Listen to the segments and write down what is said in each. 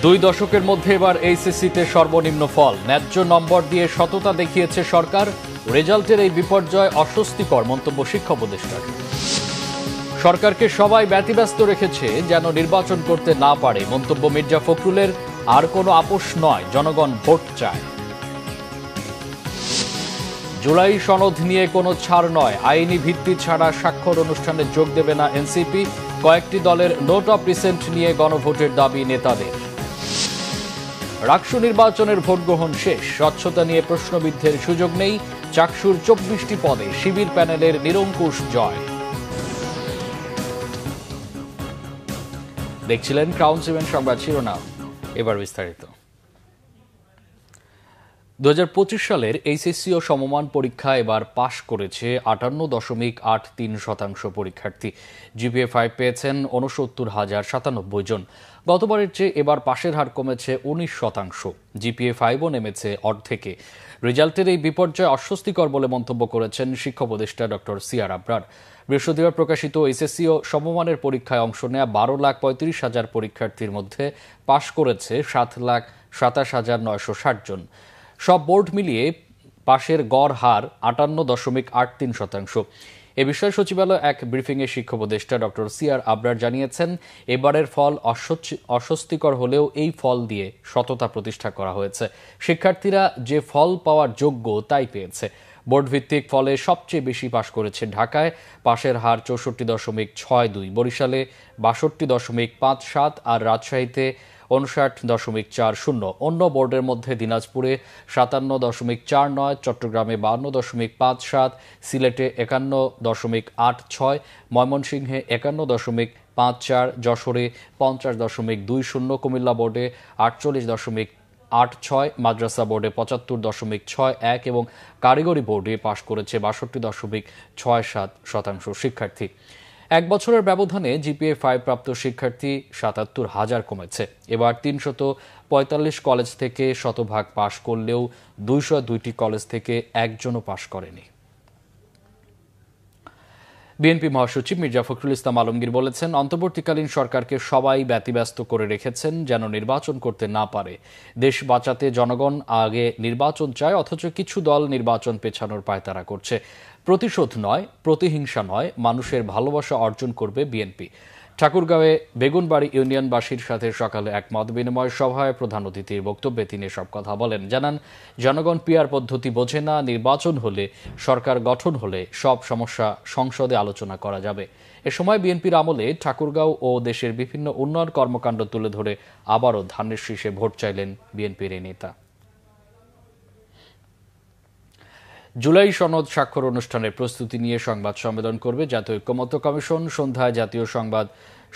দুই দশকের মধ্যে এবার এইচএসসিতে সর্বনিম্ন ফল, ন্যায্য নম্বর দিয়ে সততা দেখিয়েছে সরকার। রেজাল্টের এই বিপর্যয় অস্বস্তিকর মন্তব্য শিক্ষা উপদেষ্টার। সরকারকে সবাই ব্যতিব্যস্ত রেখেছে যেন নির্বাচন করতে না পারে মন্তব্য মির্জা ফখরুলের। আর কোনো আপোষ নয়, জনগণ ভোট চায়। জুলাই সনদ নিয়ে কোনো ছাড় নয়, আইনি ভিত্তি ছাড়া স্বাক্ষর অনুষ্ঠানে যোগ দেবে না এনসিপি। কয়েকটি দলের নোট অফ ডিসেন্ট নিয়ে গণভোটের দাবি নেতাদের। রাকসু নির্বাচনের ভোট গ্রহণ শেষ, স্বচ্ছতা নিয়ে প্রশ্নবিদ্ধের সুযোগ নেই। চাকসুর 24টি পদে শিবির প্যানেলের নিরঙ্কুশ জয়। দেখছিলেন ক্রাউন 7 সংবাদ শিরোনাম, এবার বিস্তারিত। 2025 সালের এইচএসসি ও সমমান পরীক্ষা এবার পাশ করেছে 58.83% পরীক্ষার্থী। জিপিএ 5 পেয়েছেন 69,097 জন। গতবারের চেয়ে এবার পাশের হার কমেছে 19%। জিপিএ 5ও নেমেছে অর্ধেকে। রেজাল্টের এই বিপর্যয় অস্বস্তিকর বলে মন্তব্য করেছেন শিক্ষা উপদেষ্টা ডক্টর সিআর আবরার। বৃহস্পতিবার প্রকাশিত এইচএসসি ও সমমানের পরীক্ষায় অংশ নেওয়া 12,35,000 পরীক্ষার্থীর মধ্যে পাশ করেছে 7,27,960 জন। সব বোর্ড মিলিয়ে পাশের গড় হার 58.83%। এ বিষয়ে সচিবালয় এক ব্রিফিংয়ে শিক্ষা উপদেষ্টা ডক্টর সিআর আবরার জানিয়েছেন, এবারের ফল অস্বস্তিকর হলেও এই ফল দিয়ে সততা প্রতিষ্ঠা করা হয়েছে। শিক্ষার্থীরা যে ফল পাওয়ার যোগ্য তাই পেয়েছে। বোর্ড ভিত্তিক ফলে সবচেয়ে বেশি পাশ করেছে ঢাকায়, পাশের হার 64.62, বরিশালে 62.57 আর রাজশাহীতে 59.40। অন্য বোর্ডের মধ্যে দিনাজপুরে 57.49, চট্টগ্রামে 52.57, সিলেটে 51.86, ময়মনসিংহে 51.54, যশোরে 50.20, কুমিল্লা বোর্ডে 48.86, মাদ্রাসা বোর্ডে 75.61 এবং কারিগরি বোর্ডে পাশ করেছে 62.67% শিক্ষার্থী। এক বছরের ব্যবধানে জিপিএ 5 প্রাপ্ত শিক্ষার্থী 77,000 কমেছে। এবার 345 কলেজ থেকে শতভাগ পাশ করলেও 202টি কলেজ থেকে একজনও পাশ করেনি। বিএনপি মহাসচিব মির্জা ফখরুল ইসলাম আলমগীর বলেছেন, অন্তর্বর্তীকালীন সরকারকে সবাই ব্যতিব্যস্ত করে রেখেছেন যেন নির্বাচন করতে না পারে। দেশ বাঁচাতে জনগণ আগে নির্বাচন চায়, অথচ কিছু দল নির্বাচন পেছানোর পায়তারা করছে। প্রতিশোধ নয়, প্রতিহিংসা নয়, মানুষের ভালোবাসা অর্জন করবে বিএনপি। ঠাকুরগাঁওয়ে বেগুনবাড়ি ইউনিয়নবাসীর সাথে সকালে এক মত বিনিময় সভায় প্রধান অতিথির বক্তব্যে তিনি সব কথা বলেন। জানান, জনগণ পিআর পদ্ধতি বোঝে না, নির্বাচন হলে, সরকার গঠন হলে সব সমস্যা সংসদে আলোচনা করা যাবে। এ সময় বিএনপির আমলে ঠাকুরগাঁও ও দেশের বিভিন্ন উন্নয়ন কর্মকাণ্ড তুলে ধরে আবারও ধানের শীষে ভোট চাইলেন বিএনপির এই নেতা। জুলাই সনদ স্বাক্ষর অনুষ্ঠানের প্রস্তুতি নিয়ে সংবাদ সম্মেলন করবে জাতীয় ঐক্যমত্য কমিশন। সন্ধ্যায় জাতীয়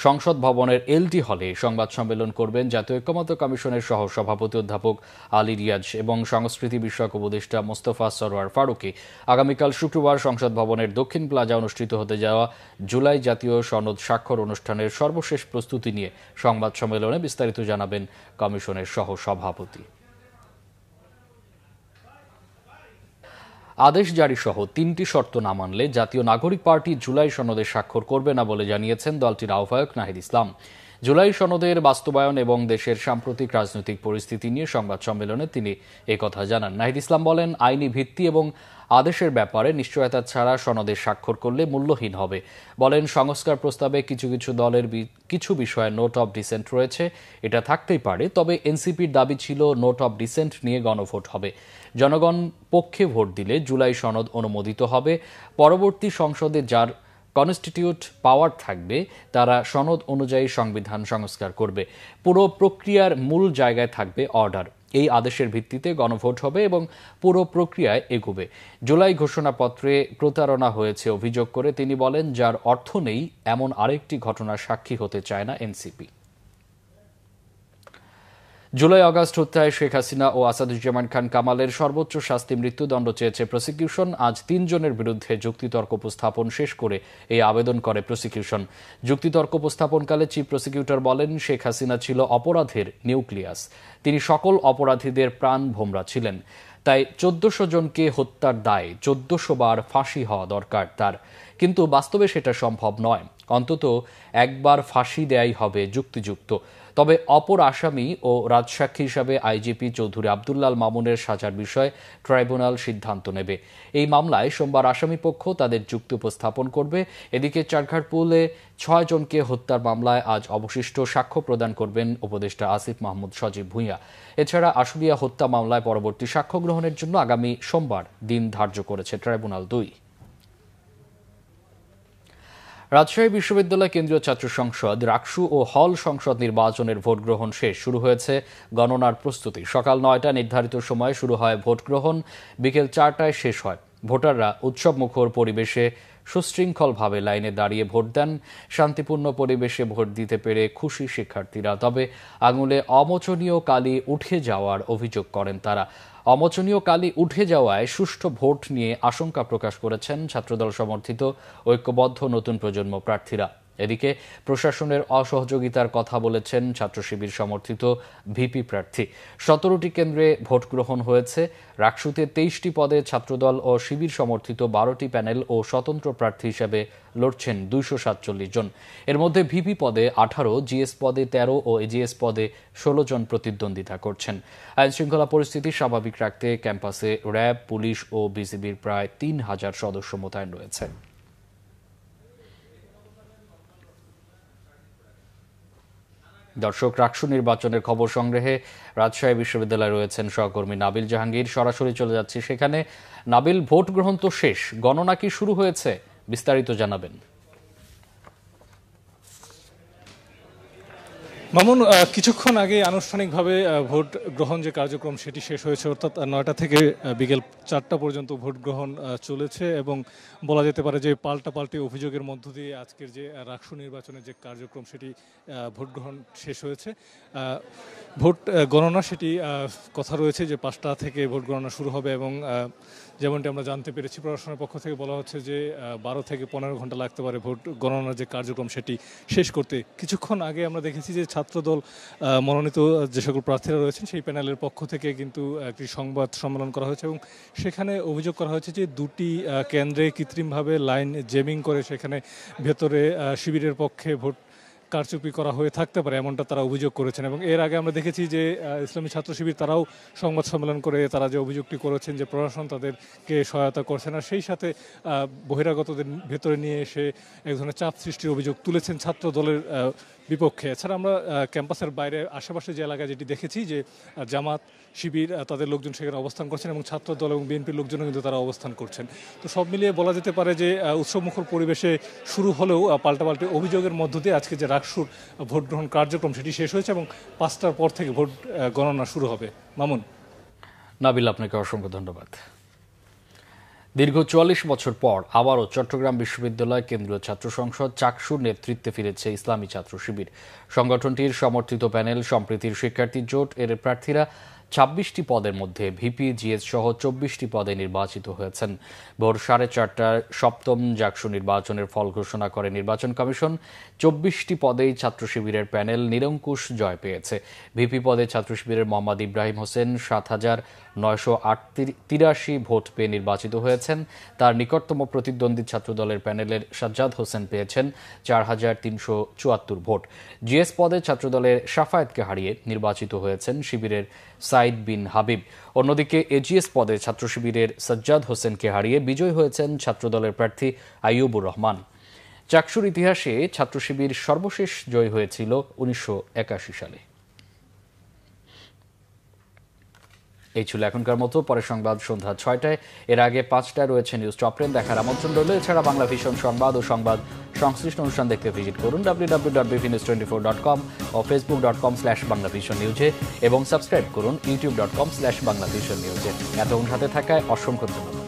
সংসদ ভবনের এলটি হলে সংবাদ সম্মেলন করবেন জাতীয় ঐক্যমত্য কমিশনের সহ সভাপতি অধ্যাপক আলী রিয়াজ এবং সংস্কৃতি বিষয়ক উপদেষ্টা মোস্তফা সরোয়ার ফারুকী। আগামীকাল শুক্রবার সংসদ ভবনের দক্ষিণ প্লাজা অনুষ্ঠিত হতে যাওয়া জুলাই জাতীয় সনদ স্বাক্ষর অনুষ্ঠানের সর্বশেষ প্রস্তুতি নিয়ে সংবাদ সম্মেলনে বিস্তারিত জানাবেন কমিশনের সহ সভাপতি। আদেশ জারি সহ 3টি শর্ত না মানলে জাতীয় নাগরিক পার্টি জুলাই সনদে স্বাক্ষর করবে না বলে জানিয়েছেন দলটির আহ্বায়ক নাহিদ ইসলাম। জুলাই সনদের বাস্তবায়ন এবং দেশের সাম্প্রতিক রাজনৈতিক পরিস্থিতি নিয়ে সংবাদ সম্মেলনে তিনি একথা জানান। নাহিদ ইসলাম বলেন, আইনি ভিত্তি এবং আদেশের ব্যাপারে নিশ্চয়তা ছাড়া সনদে স্বাক্ষর করলে মূল্যহীন হবে। বলেন, সংস্কার প্রস্তাবে কিছু কিছু দলের কিছু বিষয়ে নোট অব ডিসেন্ট রয়েছে, এটা থাকতেই পারে, তবে এনসিপির দাবি ছিল নোট অব ডিসেন্ট নিয়ে গণভোট হবে। জনগণ পক্ষে ভোট দিলে জুলাই সনদ অনুমোদিত হবে। পরবর্তী সংসদে যার কনস্টিটিউট পাওয়ার থাকবে তারা সনদ অনুযায়ী সংবিধান সংস্কার করবে। পুরো প্রক্রিয়ার মূল জায়গায় থাকবে অর্ডার। এই আদেশের ভিত্তিতে গণভোট হবে এবং পুরো প্রক্রিয়ায় এগোবে। জুলাই ঘোষণাপত্রে প্রতারণা হয়েছে অভিযোগ করে তিনি বলেন, যার অর্থ নেই এমন আরেকটি ঘটনার সাক্ষী হতে চায় না এনসিপি। জুলাই আগস্ট হত্যায় শেখ হাসিনা ও আসাদুজ্জামান খান কামালের সর্বোচ্চ শাস্তি মৃত্যুদণ্ড চেয়েছে প্রসিকিউশন। আজ 3 জনের বিরুদ্ধে যুক্তিতর্ক উপস্থাপন শেষ করে এই আবেদন করে প্রসিকিউশন। যুক্তিতর্ক উপস্থাপনকালে চিফ প্রসিকিউটর বলেন, শেখ হাসিনা ছিল অপরাধের নিউক্লিয়াস। তিনি সকল অপরাধীদের প্রাণ ভোমরা ছিলেন। তাই 1400 জনকে হত্যার দায়ে 1400 বার ফাঁসি হওয়া দরকার তার। কিন্তু বাস্তবে সেটা সম্ভব নয়। অন্তত একবার ফাঁসি দেয়াই হবে যুক্তিযুক্ত। তবে অপর আসামি ও রাজসাক্ষী হিসাবে আইজিপি চৌধুরী আব্দুল্লাল মামুনের সাজার বিষয়ে ট্রাইব্যুনাল সিদ্ধান্ত নেবে। এই মামলায় সোমবার আসামিপক্ষ তাদের যুক্তি উপস্থাপন করবে। এদিকে চারঘাটপুলে 6 জনকে হত্যার মামলায় আজ অবশিষ্ট সাক্ষ্য প্রদান করবেন উপদেষ্টা আসিফ মাহমুদ সজীব ভূঁইয়া। এছাড়া আশুলিয়া হত্যা মামলায় পরবর্তী সাক্ষ্য গ্রহণের জন্য আগামী সোমবার দিন ধার্য করেছে ট্রাইব্যুনাল 2। রাজশাহী বিশ্ববিদ্যালয় কেন্দ্রীয় ছাত্র সংসদ, রাকসু ও হল সংসদ নির্বাচনের ভোট গ্রহণ শেষ। শুরু হয়েছে গণনার প্রস্তুতি। সকাল 9টায় নির্ধারিত সময়ে শুরু হয় ভোট গ্রহণ, বিকেল 4টায় শেষ হয়। ভোটাররা উৎসবমুখর পরিবেশে সুশৃঙ্খলভাবে লাইনে দাঁড়িয়ে ভোট দেন। শান্তিপূর্ণ পরিবেশে ভোট দিতে পেরে খুশি শিক্ষার্থীরা। তবে আঙুলে অমোচনীয় কালি উঠে যাওয়ার অভিযোগ করেন তারা। অমোচনীয় কালি উঠে যাওয়ায় সুষ্ঠু ভোট নিয়ে আশঙ্কা প্রকাশ করেছেন ছাত্রদল সমর্থিত ঐক্যবদ্ধ নতুন প্রজন্ম প্রার্থীরা। এদিকে প্রশাসনের অসহযোগিতার কথা বলেছেন ছাত্র শিবির সমর্থিত ভিপি প্রার্থী। 17টি কেন্দ্রে ভোট গ্রহণ হয়েছে। রাকসুতে 23টি পদে ছাত্রদল ও শিবির সমর্থিত 12টি প্যানেল ও স্বতন্ত্র প্রার্থী হিসেবে লড়ছেন 247 জন। এর মধ্যে ভিপি পদে 18, জিএস পদে 13 ও এজিএস পদে 16 জন প্রতিদ্বন্দ্বিতা করছেন। আইনশৃঙ্খলা পরিস্থিতি স্বাভাবিক রাখতে ক্যাম্পাসে র্যাব, পুলিশ ও বিজিবির প্রায় 3000 সদস্য মোতায়েন রয়েছে। দর্শক, রাকসু নির্বাচনের খবর সংগ্রহে রাজশাহী বিশ্ববিদ্যালয়ে রয়েছেন সহকর্মী নাবিল জাহাঙ্গীর। সরাসরি চলে যাচ্ছি সেখানে। নাবিল, ভোট গ্রহণ তো শেষ, গণনা কি শুরু হয়েছে? বিস্তারিত জানাবেন। মামুন, কিছুক্ষণ আগে আনুষ্ঠানিকভাবে ভোট গ্রহণ যে কার্যক্রম সেটি শেষ হয়েছে, অর্থাৎ 9টা থেকে বিকেল 4টা পর্যন্ত ভোট গ্রহণ চলেছে এবং বলা যেতে পারে যে পাল্টাপাল্টি অভিযোগের মধ্য দিয়ে আজকের যে রাকসু নির্বাচনের যে কার্যক্রম সেটি ভোট গ্রহণ শেষ হয়েছে। ভোট গণনা সেটি কথা রয়েছে যে 5টা থেকে ভোট গণনা শুরু হবে এবং যেমনটি আমরা জানতে পেরেছি প্রশাসনের পক্ষ থেকে বলা হচ্ছে যে 12 থেকে 15 ঘন্টা লাগতে পারে ভোট গণনার যে কার্যক্রম সেটি শেষ করতে। কিছুক্ষণ আগে আমরা দেখেছি যে ছাত্রদল মনোনীত যে সকল প্রার্থীরা রয়েছেন সেই প্যানেলের পক্ষ থেকে কিন্তু একটি সংবাদ সম্মেলন করা হয়েছে এবং সেখানে অভিযোগ করা হয়েছে যে 2টি কেন্দ্রে কৃত্রিমভাবে লাইন জেমিং করে সেখানে ভেতরে শিবিরের পক্ষে ভোট কারচুপি করা হয়ে থাকতে পারে, এমনটা তারা অভিযোগ করেছেন। এবং এর আগে আমরা দেখেছি যে ইসলামী ছাত্র শিবির তারাও সংবাদ সম্মেলন করে তারা যে অভিযোগটি করেছেন যে প্রশাসন তাদেরকে সহায়তা করছে না, সেই সাথে বহিরাগতদের ভেতরে নিয়ে এসে এক ধরনের চাপ সৃষ্টির অভিযোগ তুলেছেন ছাত্র দলের বিপক্ষে। এছাড়া আমরা ক্যাম্পাসের বাইরে আশেপাশে যে এলাকায় যেটি দেখেছি যে জামাত, শিবির তাদের লোকজন সেখানে অবস্থান করছেন এবং ছাত্র দল এবং বিএনপির লোকজনও কিন্তু তারা অবস্থান করছেন। তো সব মিলিয়ে বলা যেতে পারে যে উৎসবমুখর পরিবেশে শুরু হলেও পাল্টাপাল্টি অভিযোগের মধ্য দিয়ে আজকে যে রাকসুর ভোট গ্রহণ কার্যক্রম সেটি শেষ হয়েছে এবং 5টার পর থেকে ভোট গণনা শুরু হবে। মামুন। নাবিল, আপনাকে অসংখ্য ধন্যবাদ। দীর্ঘ 44 বছর পর আবারও চট্টগ্রাম বিশ্ববিদ্যালয় কেন্দ্রীয় ছাত্র সংসদ চাকসুর নেতৃত্বে ফিরেছে ইসলামী ছাত্র শিবির। সংগঠনটির সমর্থিত প্যানেল সম্প্রীতির শিক্ষার্থী জোট এর প্রার্থীরা 26টি পদের মধ্যে ভিপি, জিএস সহ 24টি পদে নির্বাচিত হয়েছেন। ভোর 4:30টায় সপ্তম জাকসু নির্বাচনের ফল ঘোষণা করে নির্বাচন কমিশন। 24টি পদেই ছাত্র শিবিরের প্যানেল নিরঙ্কুশ জয় পেয়েছে। ভিপি পদে ছাত্র শিবিরের মোহাম্মদ ইব্রাহিম হোসেন 7,983 ভোট পেয়ে নির্বাচিত হয়েছেন। তার নিকটতম প্রতিদ্বন্দ্বী ছাত্রদলের প্যানেলের সাজ্জাদ হোসেন পেয়েছেন 4,374 ভোট। জিএস পদে ছাত্রদলের সাফায়েতকে হারিয়ে নির্বাচিত হয়েছেন শিবিরের সাইদ বিন হাবিব। অন্যদিকে এজিএস পদে ছাত্র শিবিরের সাজ্জাদ হোসেনকে হারিয়ে বিজয়ী হয়েছেন ছাত্রদলের প্রার্থী আইয়ুবুর রহমান। চাকসুর ইতিহাসে ছাত্র শিবির সর্বশেষ জয় হয়েছিল 1981 সালে। এই ছিল এখনকার মতো। পরের সংবাদ সন্ধ্যা 6টায়। এর আগে 5টায় রয়েছে নিউজ টপ 10 দেখার আমন্ত্রণ রইল। এছাড়া বাংলা ভিশন সংবাদ ও সংবাদ সংশ্লিষ্ট অনুষ্ঠান দেখতে ভিজিট করুন www.bvnews24.com ও facebook.com/banglavisionnews এবং সাবস্ক্রাইব করুন youtube.com/banglavisionnews। এতক্ষণ সাথে থাকায় অসংখ্য ধন্যবাদ।